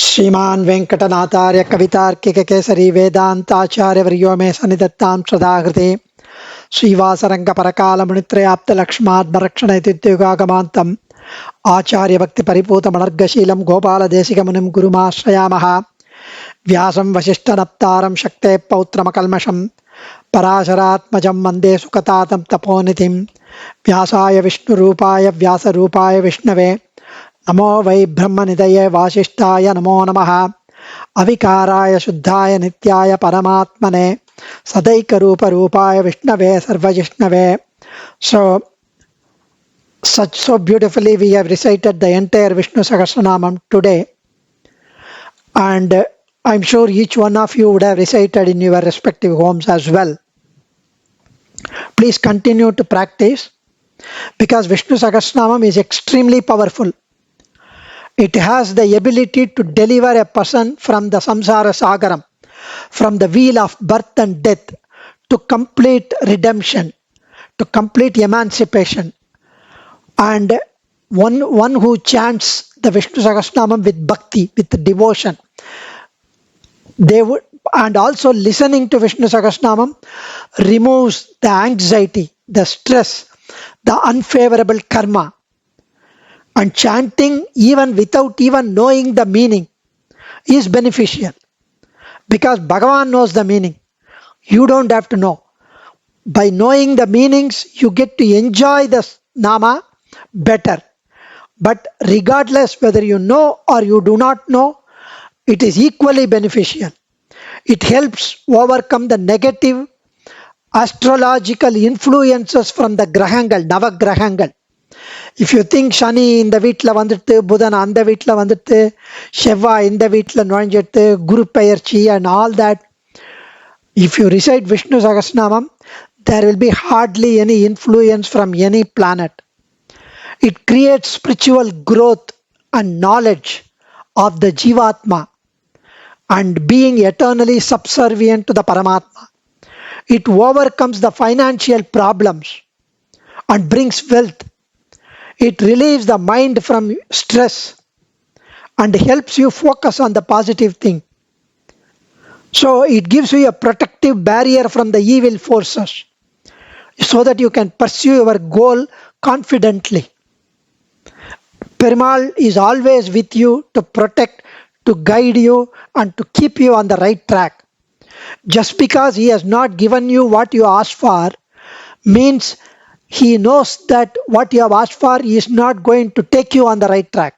श्रीमान वेंकटनाथार्य कवितार्किक केसरी वेदांताचार्य वर्यो मे सन्निधत्तां सदाहृते श्रीवासरंग परकाल मुनित्रयाप्त लक्ष्माद्मरक्षणैतिद्युगागमान्तम् आचार्य भक्ति परिपूत मनर्गशीलं गोपाल देशिक मुनिं गुरुमाश्रयामः व्यासं वसिष्ठनप्तारं शक्ते पौत्रमकल्मषं पराशरात्मजं वन्दे सुखतातं तपोनिधिं व्यासाय विष्णुरूपाय व्यासरूपाय विष्णवे नमो वै ब्रह्मनिधये वासिष्ठाय नमो नमः अविकाराय शुद्धाय नित्याय परमात्मने सदैकरूपरूपाय विष्णवे सर्वजिष्णवे. So beautifully we have recited the entire Vishnu Sahasranamam today, and I'm sure each one of you would have recited in your respective homes as well. Please continue to practice, because Vishnu Sahasranamam is extremely powerful. It has the ability to deliver a person from the samsara sagaram, from the wheel of birth and death, to complete redemption, to complete emancipation. And one who chants the Vishnu Sahasranamam with bhakti, with devotion, they would, and also listening to Vishnu Sahasranamam removes the anxiety, the stress, the unfavorable karma. And chanting even without even knowing the meaning is beneficial, because Bhagavan knows the meaning. You don't have to know. By knowing the meanings, you get to enjoy the nama better. But regardless whether you know or you do not know, it is equally beneficial. It helps overcome the negative astrological influences from the grahangal, navagrahangal. If you think Shani இந்த வீட்டில் வந்துட்டு, புதன் அந்த வீட்டில் வந்துட்டு, செவ்வாய் இந்த வீட்டில் நுழைஞ்சிட்டு, குரு பெயர்ச்சி and all that, if you recite Vishnu Sahasranamam, there will be hardly any influence from any planet. It creates spiritual growth and knowledge of the Jivatma and being eternally subservient to the Paramatma. It overcomes the financial problems and brings wealth. It relieves the mind from stress and helps you focus on the positive thing. So it gives you a protective barrier from the evil forces, so that you can pursue your goal confidently. Perumal is always with you to protect, to guide you, and to keep you on the right track. Just because he has not given you what you asked for means he knows that what you have asked for is not going to take you on the right track.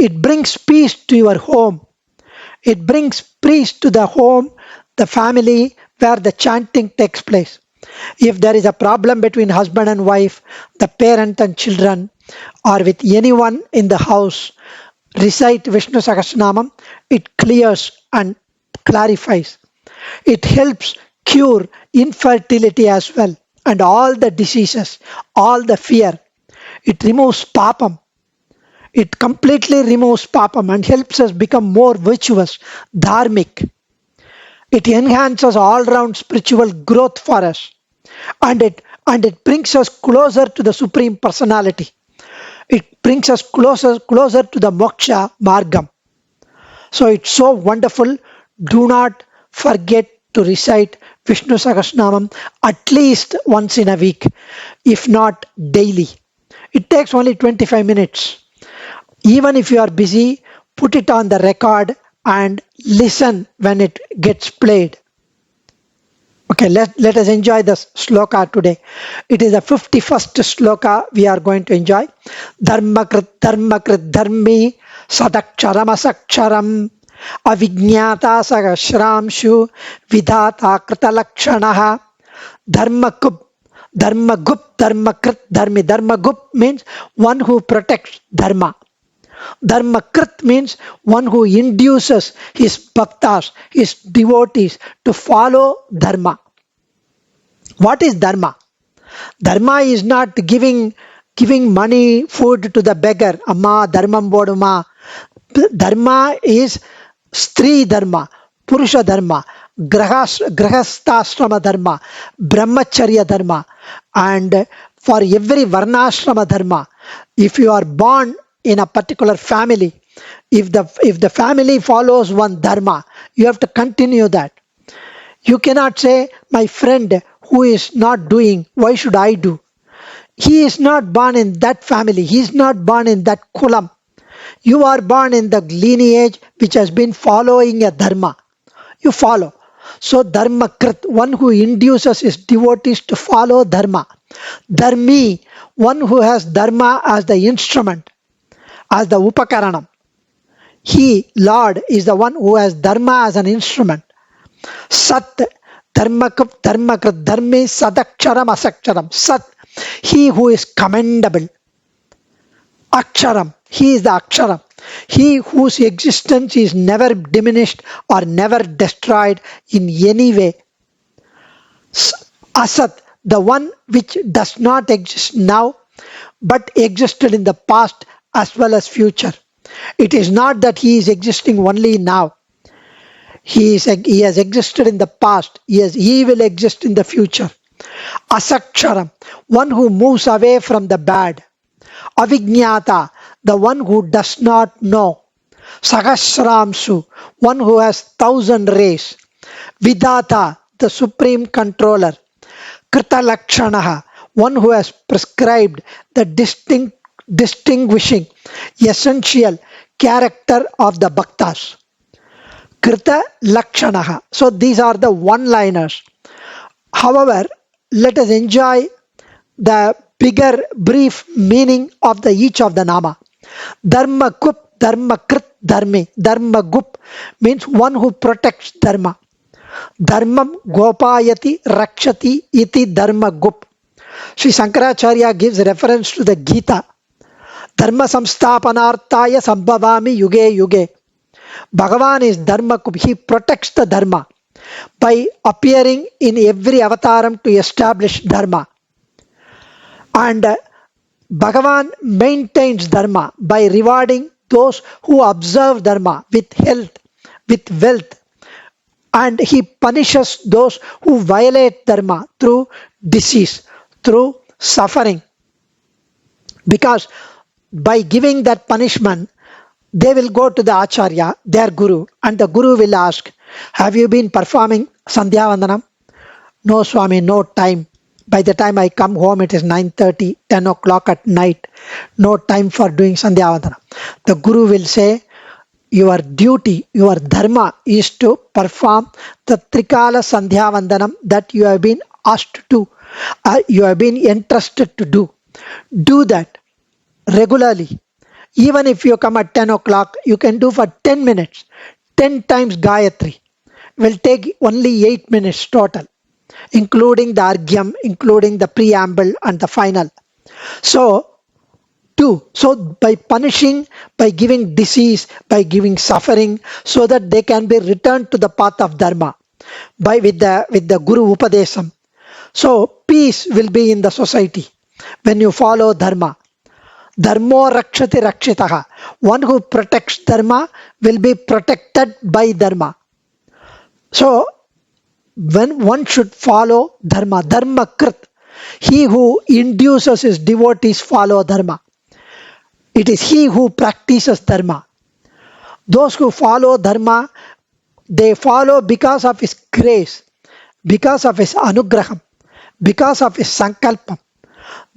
It brings peace to your home. It brings peace to the home, the family where the chanting takes place. If there is a problem between husband and wife, the parent and children, or with anyone in the house, recite Vishnu Sahasranamam. It clears and clarifies. It helps cure infertility as well, and all the diseases, all the fear. It removes papam. It completely removes papam and helps us become more virtuous, dharmic. It enhances all-round spiritual growth for us, and it brings us closer to the Supreme Personality. It brings us closer to the moksha margam. So it's so wonderful. Do not forget to recite Vishnu Sahasranamam at least once in a week, if not daily. It takes only 25 minutes. Even if you are busy, put it on the record and listen when it gets played. Okay, let us enjoy the sloka today. It is the 51st sloka we are going to enjoy. Dharmakrit dharmi sadaksharam asaksharam avijñāta sahasramshu vidhāta kritalakshanaha dharmagup dharmakrit dharmi. Dharmagup means one who protects dharma. Dharmakrit means one who induces his bhaktas, his devotees, to follow dharma. What is dharma? Dharma is not giving money, food to the beggar. Amma dharmam boduma. Dharma is Stri dharma, Purusha dharma, Grahasthashrama dharma, Brahmacharya dharma, and for every Varnashrama dharma. If you are born in a particular family, If the family follows one dharma, you have to continue that. You cannot say, my friend who is not doing, why should I do? He is not born in that family. He is not born in that kulam. You are born in the lineage which has been following a dharma. You follow. So dharma krit, one who induces his devotees to follow dharma. Dharmi, one who has dharma as the instrument, as the upakaranam. He, Lord, is the one who has dharma as an instrument. Sat, dharmakrit, dharmi, sadaksharam, asakcharam. Sat, he who is commendable. Aksharam, he is the Aksharam. He whose existence is never diminished or never destroyed in any way. Asat, the one which does not exist now but existed in the past as well as future. It is not that he is existing only now. He has existed in the past. He will exist in the future. Asaksharam, one who moves away from the bad. Avijñāta, the one who does not know. Sahasramsu, one who has 1,000 rays. Vidata, the supreme controller. Kritalakshanaha, one who has prescribed the distinguishing, essential character of the bhaktas. Krita Lakshanaha. So these are the one-liners. However, let us enjoy the bigger brief meaning of each of the nama. Dharma Kup, Dharma Krit, Dharmi. Dharma Gup means one who protects Dharma. Dharmam Gopayati Rakshati iti Dharma Gup. Sri Shankaracharya gives reference to the Gita. Dharma Samsthapanarthaya Sambhavami Yuge Yuge. Bhagavan is Dharma Kup. He protects the Dharma by appearing in every avataram to establish Dharma. And Bhagavan maintains Dharma by rewarding those who observe Dharma with health, with wealth. And he punishes those who violate Dharma through disease, through suffering. Because by giving that punishment, they will go to the Acharya, their Guru, and the Guru will ask, have you been performing Sandhya Vandanam? No, Swami, no time. By the time I come home, it is 9:30, 10 o'clock at night. No time for doing Sandhya Vandanam. The Guru will say, your duty, your dharma is to perform the Trikala Sandhya Vandanam that you have been asked to, you have been entrusted to do. Do that regularly. Even if you come at 10 o'clock, you can do for 10 minutes. 10 times Gayatri will take only 8 minutes total, including the Argyam, including the preamble and the final. So, by punishing, by giving disease, by giving suffering, so that they can be returned to the path of Dharma with the Guru Upadesam. So, peace will be in the society when you follow Dharma. Dharmo rakshati rakshitaha. One who protects Dharma will be protected by Dharma. So, when one should follow Dharma, Dharma Krit, he who induces his devotees follow Dharma. It is he who practices Dharma. Those who follow Dharma, they follow because of his grace, because of his anugraham, because of his sankalpam.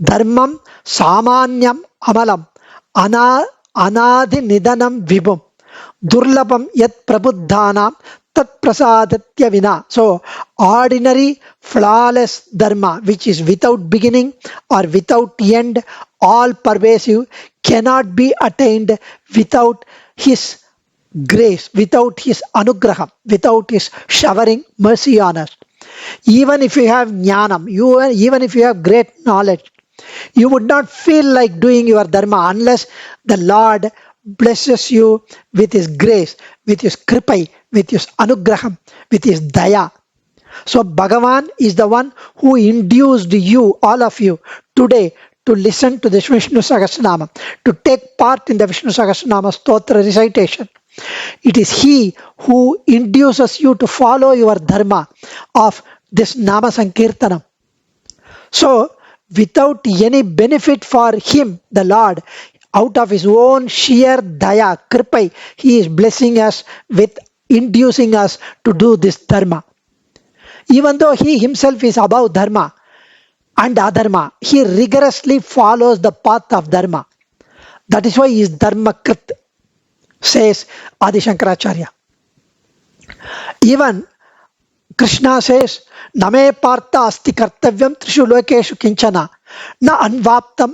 Dharmam samanyam amalam anadi nidanam vibhum durlabam yat prabuddhanam tat prasadatya vina. So ordinary flawless dharma, which is without beginning or without end, all pervasive, cannot be attained without his grace, without his anugraham, without his showering mercy on us. Even if you have jnanam, even if you have great knowledge, you would not feel like doing your dharma unless the Lord blesses you with his grace, with his kripai, with his anugraham, with his daya. So Bhagavan is the one who induced you, all of you, today to listen to this Vishnu Sahasranamam, to take part in the Vishnu Sahasranama Stotra recitation. It is he who induces you to follow your dharma of this Nama Sankirtanam. So, without any benefit for him, the Lord, out of his own sheer daya, kripai, he is blessing us with inducing us to do this dharma. Even though he himself is above dharma and adharma, he rigorously follows the path of dharma. That is why he is dharma krit, says Adi Shankaracharya. Even Krishna says, Name partha asti kartavyam trishu lokeshu kinchana na anvaptam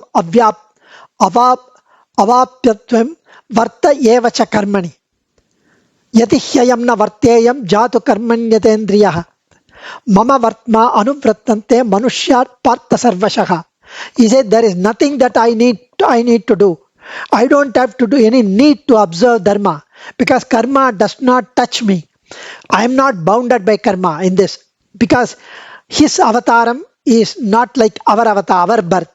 avapyatvam varta evacha karmani yati hyayam na varteyam jatu karmanyatendriyaha mama vartma anuvrattante manushya partha sarvashaha. He said, there is nothing that I need to do. I don't have to do any need to observe dharma because karma does not touch me. I am not bounded by karma in this because his avataram is not like our avatar, our birth.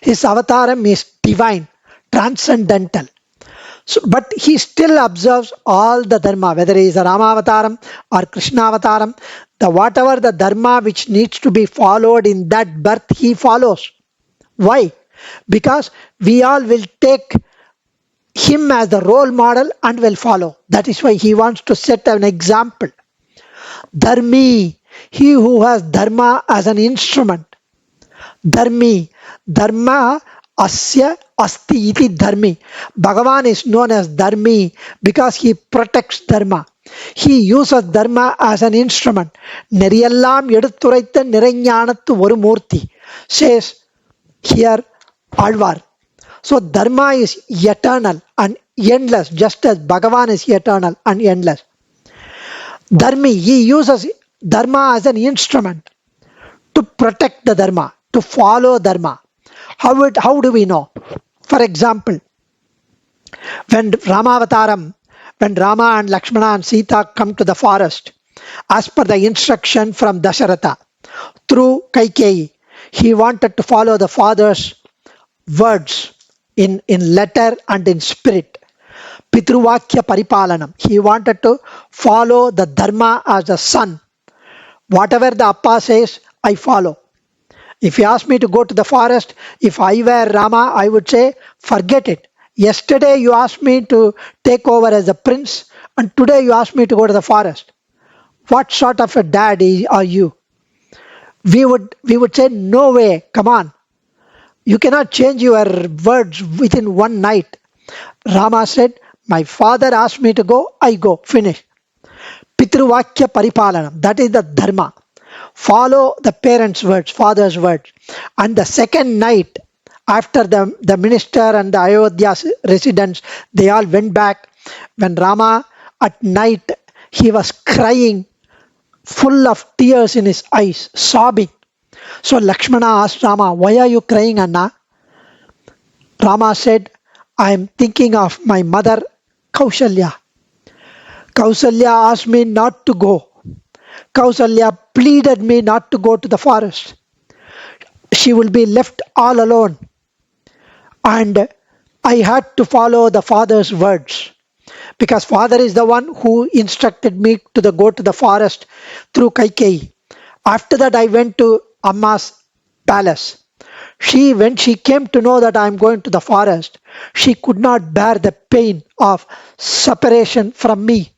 His avataram is divine, transcendental. So, but he still observes all the dharma, whether he is a Rama avataram or Krishna avataram. Whatever the dharma which needs to be followed in that birth, he follows. Why? Because we all will take him as the role model and will follow. That is why he wants to set an example. Dharmi, he who has dharma as an instrument. Dharmi, dharma asya asti iti dharmi. Bhagavan is known as dharmi because he protects dharma. He uses dharma as an instrument. Neriyallam eduthuraitha niraignanathu oru murti, says here Alvar. So dharma is eternal and endless, just as Bhagavan is eternal and endless. Dharmi, he uses dharma as an instrument to protect the dharma, to follow dharma. How do we know? For example, when Rama and Lakshmana and Sita come to the forest, as per the instruction from Dasharatha, through Kaikeyi, he wanted to follow the father's words in letter and in spirit. Pitruvakya Paripalanam. He wanted to follow the dharma as a son. Whatever the Appa says, I follow. If he asked me to go to the forest, if I were Rama, I would say, forget it. Yesterday you asked me to take over as a prince, and today you asked me to go to the forest. What sort of a dad are you? We would say, no way, come on. You cannot change your words within one night. Rama said, my father asked me to go, I go, finish. Pitruvakya Paripalanam, that is the dharma. Follow the parents' words, father's words. And the second night, after the minister and the Ayodhya residents, they all went back. When Rama, at night, he was crying, full of tears in his eyes, sobbing. So Lakshmana asked Rama, why are you crying, Anna? Rama said, I am thinking of my mother, Kaushalya. Kausalya asked me not to go. Kausalya pleaded me not to go to the forest. She will be left all alone. And I had to follow the father's words. Because father is the one who instructed me to go to the forest through Kaikeyi. After that I went to Amma's palace. When she came to know that I am going to the forest, she could not bear the pain of separation from me.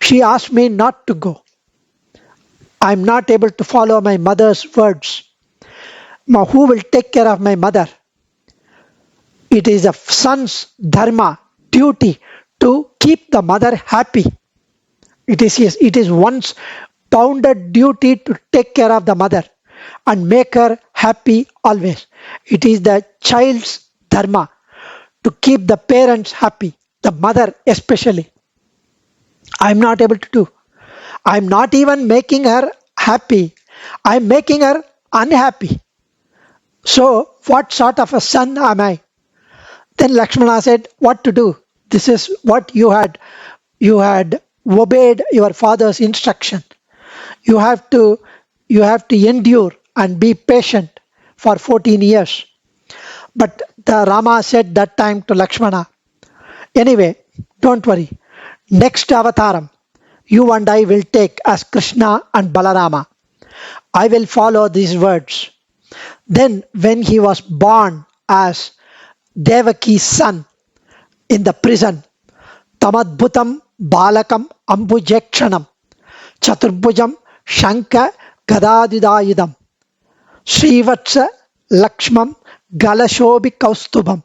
She asked me not to go. I am not able to follow my mother's words. Now, who will take care of my mother? It is a son's dharma, duty, to keep the mother happy. It is one's bounded duty to take care of the mother and make her happy always. It is the child's dharma to keep the parents happy, the mother especially. I am not able to do. I am not even making her happy. I am making her unhappy. So, what sort of a son am I? Then Lakshmana said, what to do? This is what you had obeyed your father's instruction. You have to endure and be patient for 14 years. But the Rama said that time to Lakshmana, anyway, don't worry. Next avataram, you and I will take as Krishna and Balarama. I will follow these words. Then when he was born as Devaki's son in the prison. Tamadbhutam balakam ambujekshanam chaturbhujam shanka gadadidayudam Srivatsa Lakshmam Galashobi Kaustubham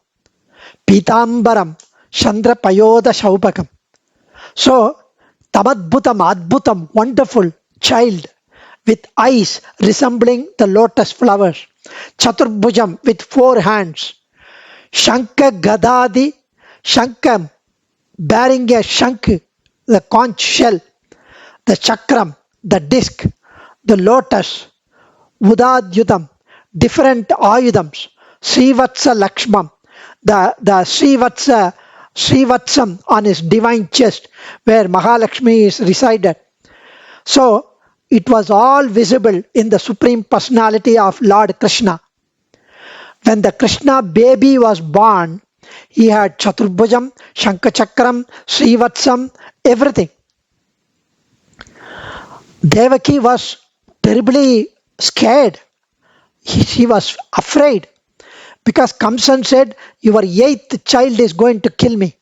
Pitambaram Chandra Payoda Shaupakam. So, Tamadbhutam Adbhutam, wonderful child with eyes resembling the lotus flowers. Chaturbhujam with 4 hands. Shanka Gadadi, Shankam bearing a shank, the conch shell, the chakram, the disc, the lotus, Udadyudam, different ayudams, Srivatsa Lakshmam, the Srivatsam on his divine chest where Mahalakshmi is resided. So it was all visible in the Supreme Personality of Lord Krishna. When the Krishna baby was born, he had Chaturbhujam, Shankachakram, Srivatsam, everything. Devaki was terribly scared. She was afraid because Kamsan said, your 8th child is going to kill me.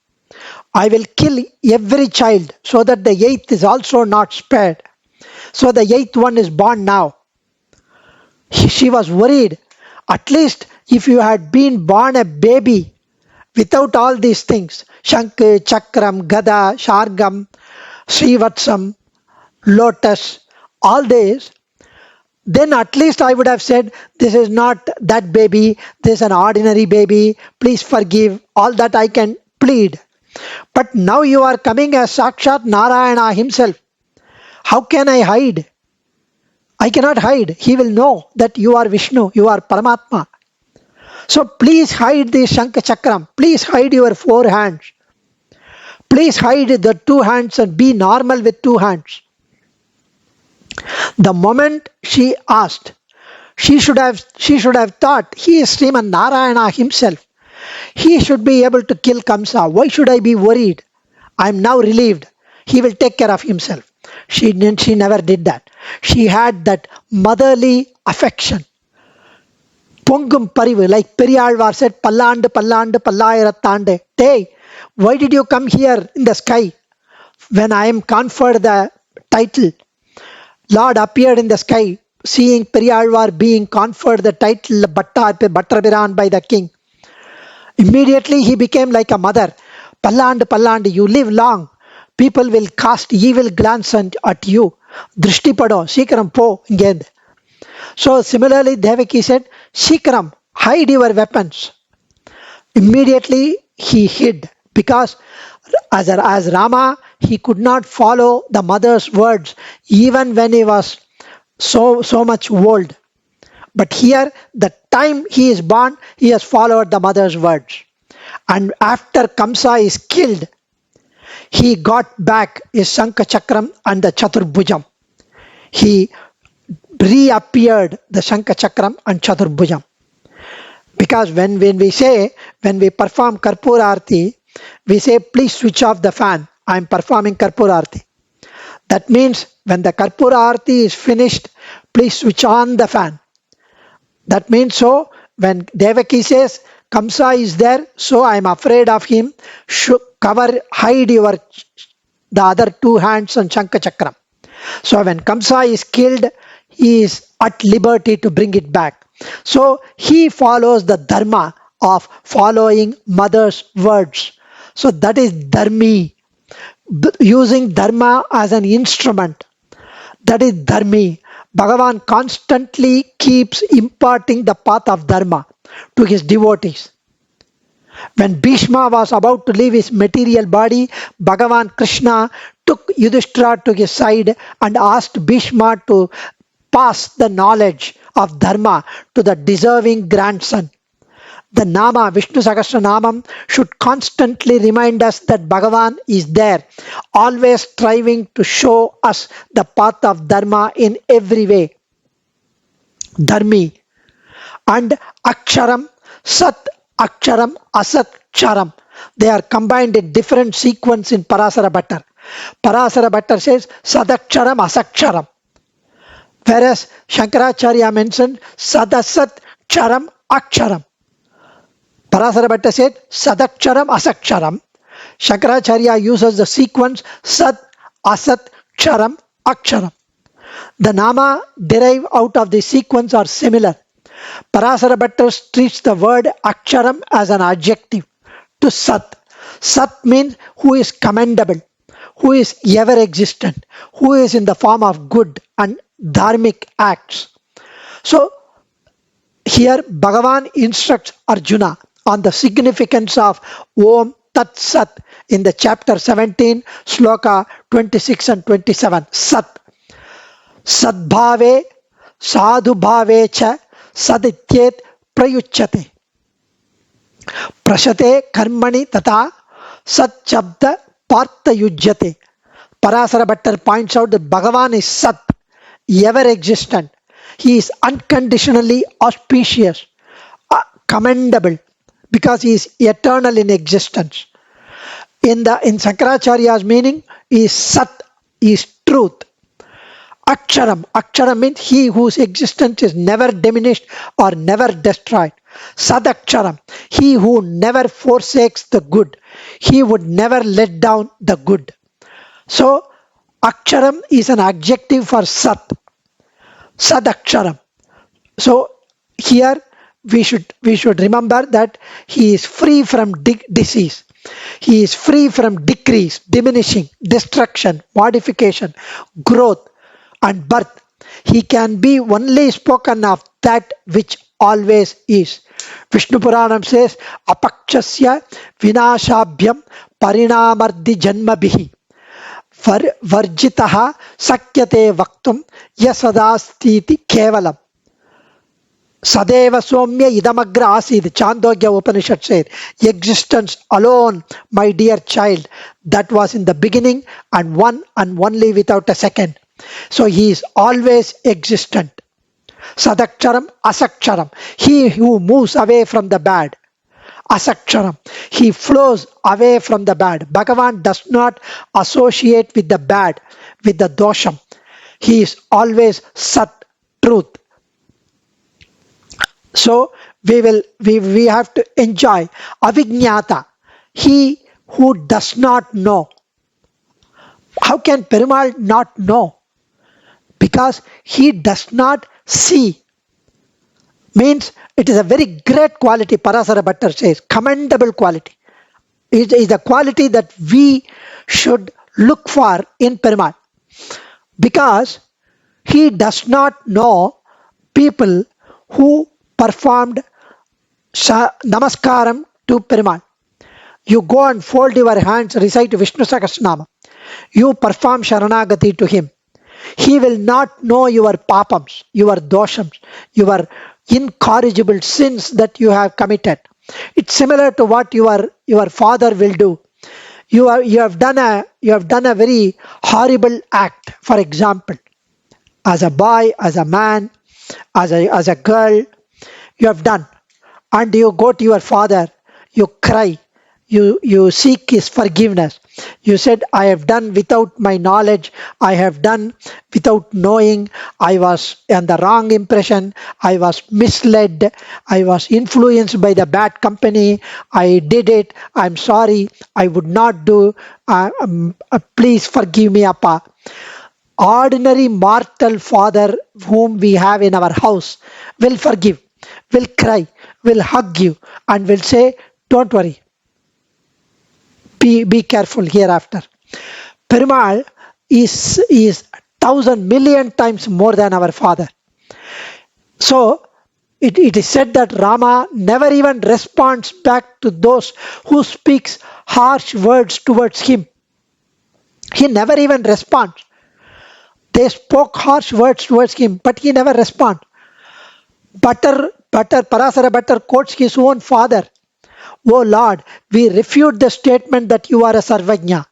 I will kill every child so that the 8th is also not spared. So the 8th one is born now. She was worried. At least if you had been born a baby without all these things, Shank, Chakram, Gada, Shargam, Srivatsam, Lotus, all this, then at least I would have said, this is not that baby, this is an ordinary baby, please forgive, all that I can plead. But now you are coming as Sakshat Narayana himself. How can I hide? I cannot hide. He will know that you are Vishnu, you are Paramatma. So please hide the Shankha Chakram. Please hide your 4 hands. Please hide the 2 hands and be normal with 2 hands. The moment she asked, she should have thought, he is Sriman Narayana himself. He should be able to kill Kamsa. Why should I be worried? I am now relieved. He will take care of himself. She never did that. She had that motherly affection. Pongum Parivu, like Periyalvar said, Pallandu Pallandu Pallayiratande. Hey, why did you come here in the sky when I am conferred the title? Lord appeared in the sky, seeing Periyalvar being conferred the title Bhattrabiran by the king. Immediately he became like a mother. Pallandu Pallandu, you live long. People will cast evil glance at you. Drishti pado, Shikaram po, ingend. So similarly, Devaki said, Shikaram, hide your weapons. Immediately he hid because as Rama, he could not follow the mother's words even when he was so much old. But here, the time he is born, he has followed the mother's words. And after Kamsa is killed, he got back his Shankha Chakram and the Chaturbhujam. He reappeared the Shankha Chakram and Chaturbhujam. Because when we perform Karpura Arti, we say, please switch off the fan. I am performing Karpura Arti. That means when the Karpura Arti is finished, please switch on the fan. That means so when Devaki says, Kamsa is there, so I am afraid of him, hide the other 2 hands on Shankha Chakram. So when Kamsa is killed, he is at liberty to bring it back. So he follows the dharma of following mother's words. So that is dharmi, using dharma as an instrument. That is dharmi. Bhagavan constantly keeps imparting the path of dharma to his devotees. When Bhishma was about to leave his material body, Bhagavan Krishna took Yudhishthira to his side and asked Bhishma to pass the knowledge of dharma to the deserving grandson. The Nama, Vishnu Sahasranamam, should constantly remind us that Bhagavan is there, always striving to show us the path of dharma in every way. Dharmi. And Aksharam, Sat, Aksharam, Asat, Charam. They are combined in different sequence in Parasara Bhattar. Parasara Bhattar says Sadaksharam, Asaksharam. Whereas Shankaracharya mentioned Sadasat, Charam, Aksharam. Parasara Bhatta said Sadaksharam Asaksharam. Shankaracharya uses the sequence Sat, Asat, Ksharam, Aksharam. The nama derived out of the sequence are similar. Parasara Bhatta treats the word Aksharam as an adjective to Sat. Sat means who is commendable, who is ever existent, who is in the form of good and dharmic acts. So here Bhagavan instructs Arjuna on the significance of Om Tat Sat in the chapter 17, sloka 26 and 27. Sat. Sadbhave sadhubhave cha sadityet prayuchyate. Prashate karmani tata sat chabda partha yujyate. Parasara Bhattar points out that Bhagavan is Sat, ever existent. He is unconditionally auspicious, commendable, because he is eternal in existence. In Shankaracharya's meaning, he is Sat, he is truth. Aksharam. Aksharam means he whose existence is never diminished or never destroyed. Sadaksharam. He who never forsakes the good. He would never let down the good. So, Aksharam is an adjective for Sat. Sadaksharam. So, here we should remember that he is free from disease. He is free from decrease, diminishing, destruction, modification, growth, and birth. He can be only spoken of that which always is. Vishnu Puranam says, Apakshasya vinashabhyam parinamardi janmabhihi varjitaha sakyate vaktum yasadastiti kevalam. Sadeva Somya Idamagra Asid, Chandogya Upanishad said, existence alone, my dear child, that was in the beginning and one and only without a second. So he is always existent. Sadaksharam, Asaksharam, he who moves away from the bad. Asaksharam, he flows away from the bad. Bhagavan does not associate with the bad, with the dosham. He is always Sat, truth. So we have to enjoy Avijñata, he who does not know. How can Perumal not know? Because he does not see. Means it is a very great quality, Parasara Bhattar says, commendable quality. It is a quality that we should look for in Perumal. Because he does not know people who performed namaskaram to Perumal. You go and fold your hands, recite Vishnu Sahasranamam. You perform Sharanagati to him. He will not know your papams, your doshams, your incorrigible sins that you have committed. It's similar to what your father will do. You have done a very horrible act, for example, as a boy, as a man, as a girl, you have done, and you go to your father, you cry, you seek his forgiveness. You said, I have done without my knowledge, I have done without knowing, I was on the wrong impression, I was misled, I was influenced by the bad company, I did it, I'm sorry, I would not do, please forgive me, Appa. Ordinary mortal father whom we have in our house will forgive, will cry, will hug you, and will say, don't worry. Be careful hereafter. Perumal is 1,000,000,000 times more than our father. So it is said that Rama never even responds back to those who speaks harsh words towards him. He never even responds. They spoke harsh words towards him, but he never responds. Parasara Bhattar quotes his own father. Oh Lord, we refute the statement that you are a Sarvajna.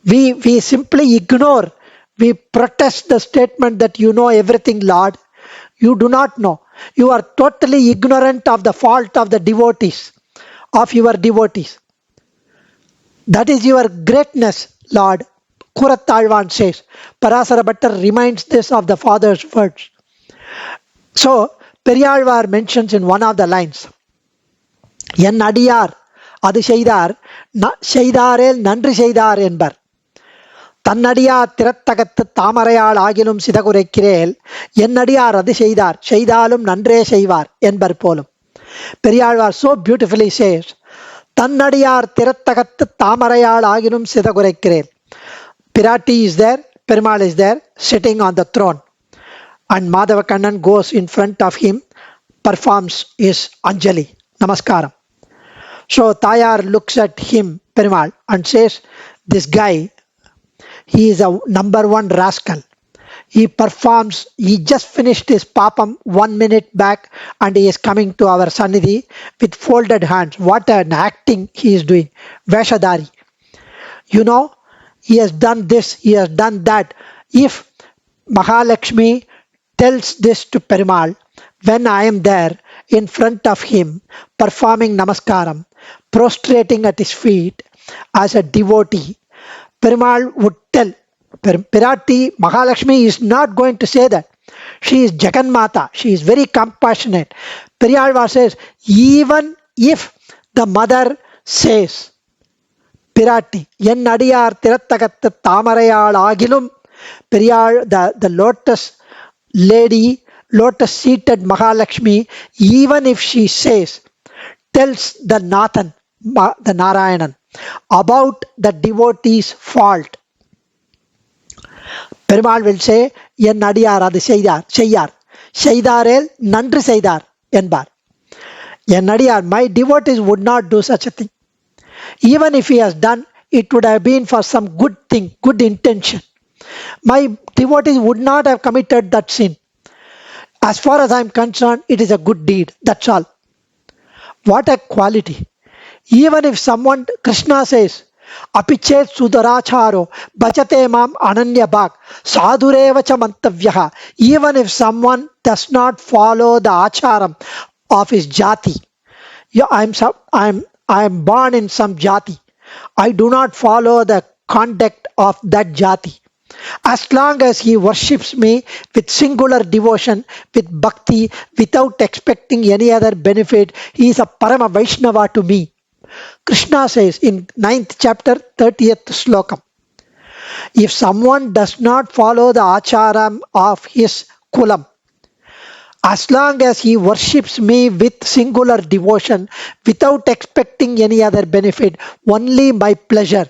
We simply ignore, we protest the statement that you know everything, Lord. You do not know. You are totally ignorant of the fault of the devotees, of your devotees. That is your greatness, Lord. Kurattalvan says. Parasara Bhattar reminds this of the father's words. So, Periyalvar mentions in one of the lines, என் அடியார் அது செய்தார், செய்தாரேல் நன்றி செய்தார் என்பர். தன்னடியார் திறத்தகத்து தாமரையால் ஆகிலும் சிதகுரைக்கிறேல், என்னடியார் அது செய்தார், செய்தாலும் நன்றே செய்வார் என்பர் போலும். பெரியாழ்வார் so beautifully says, தன்னடியார் திறத்தகத்து தாமரையால் ஆகிலும் சிதகுரைக்கிறேல். Pirati is there, Perumal is there, sitting on the throne. And Madhavakkannan goes in front of him, performs his Anjali, Namaskaram. So Thaiyar looks at him, Perumal, and says, this guy, he is a number one rascal. He performs, he just finished his papam 1 minute back and he is coming to our Sannidhi with folded hands. What an acting he is doing. Veshadari. You know, he has done this, he has done that. If Mahalakshmi tells this to Perumal, when I am there in front of him, performing Namaskaram, prostrating at his feet as a devotee, Perumal would tell, Pirati, Mahalakshmi is not going to say that. She is Jaganmata. She is very compassionate. Periyalvar says, even if the mother says, Pirati, என் அடியார் திறத்தகத்து தாமரையாள் ஆகிலும், the lotus lady, lotus seated Mahalakshmi, even if she says, tells the Nathan, the Narayanan, about the devotee's fault, Perumal will say, என் அடியார் அது செய்தார், செய்யார், செய்தாரேல் நன்றி செய்தார் என்பார். என் அடியார், my devotees would not do such a thing. Even if he has done, it would have been for some good thing, good intention. My devotees would not have committed that sin. As far as I am concerned, it is a good deed. That's all. What a quality. Even if someone, Krishna says, Apichet Sudaracharo Bhajate Mam Ananya Bhak Sadhurevacha Mantavyaha. Even if someone does not follow the acharam of his jati, I am born in some jati, I do not follow the conduct of that jati. As long as he worships me with singular devotion, with bhakti, without expecting any other benefit, he is a Parama Vaishnava to me. Krishna says in 9th chapter, 30th slokam, if someone does not follow the acharam of his kulam, as long as he worships me with singular devotion, without expecting any other benefit, only my pleasure,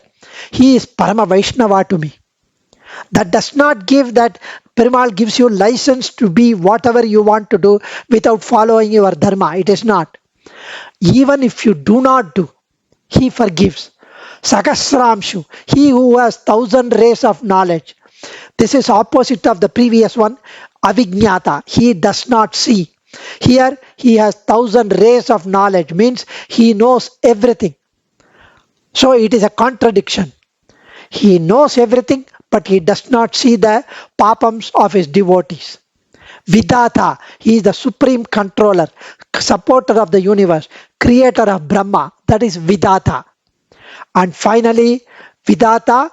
he is Parama Vaishnava to me. That does not give that Perumal gives you license to be whatever you want to do without following your dharma. It is not. Even if you do not do, he forgives. Sahasramshu, he who has 1,000 rays of knowledge. This is opposite of the previous one, Avijñata. He does not see. Here he has 1,000 rays of knowledge, means he knows everything. So it is a contradiction. He knows everything, but he does not see the papams of his devotees. Vidata, he is the supreme controller, supporter of the universe, creator of Brahma. That is Vidata. And finally, Vidata,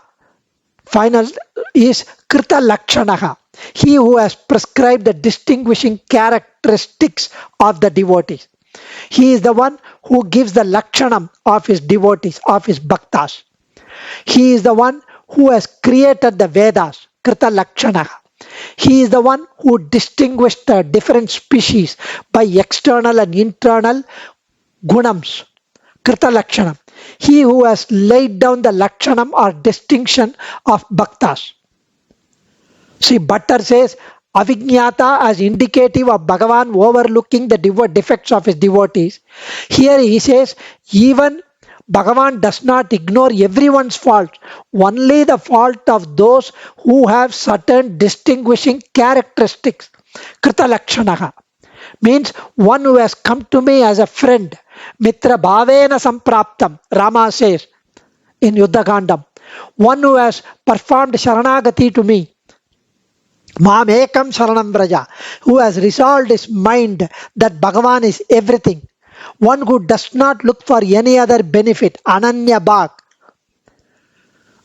final is Krita Lakshanaha. He who has prescribed the distinguishing characteristics of the devotees. He is the one who gives the Lakshanam of his devotees, of his bhaktas. He is the one who has created the Vedas, Krita Lakshanaha. He is the one who distinguished the different species by external and internal gunams, Krita Lakshanam. He who has laid down the Lakshanam or distinction of bhaktas. See, Bhattar says, Avijñata as indicative of Bhagavan overlooking the defects of his devotees. Here he says, even Bhagavan does not ignore everyone's fault, only the fault of those who have certain distinguishing characteristics. Krita Lakshanaha means one who has come to me as a friend. Mitra Bhavena Sampraptam, Rama says in Yuddhakandam. One who has performed Sharanagati to me. Mam Ekam Sharanam Vraja, who has resolved his mind that Bhagavan is everything. One who does not look for any other benefit, Ananya Bhak.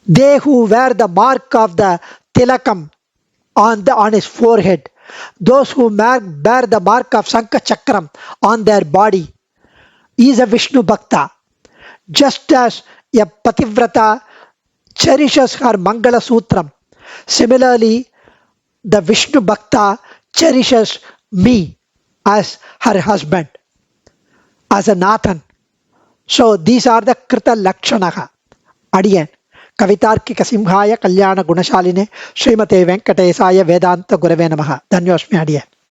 They who wear the mark of the tilakam on his forehead, those who bear the mark of Sankha Chakram on their body, is a Vishnu Bhakta. Just as a Pativrata cherishes her Mangala Sutram, similarly, the Vishnu Bhakta cherishes me as her husband, as a Nathan. So these are the Krita Lakshanaha. Adiyan. Kavitarkika Simhaya Kalyana Gunashaline Srimate Venkatesaya Vedanta Gurave Namaha. Dhanyosmi Adiyan.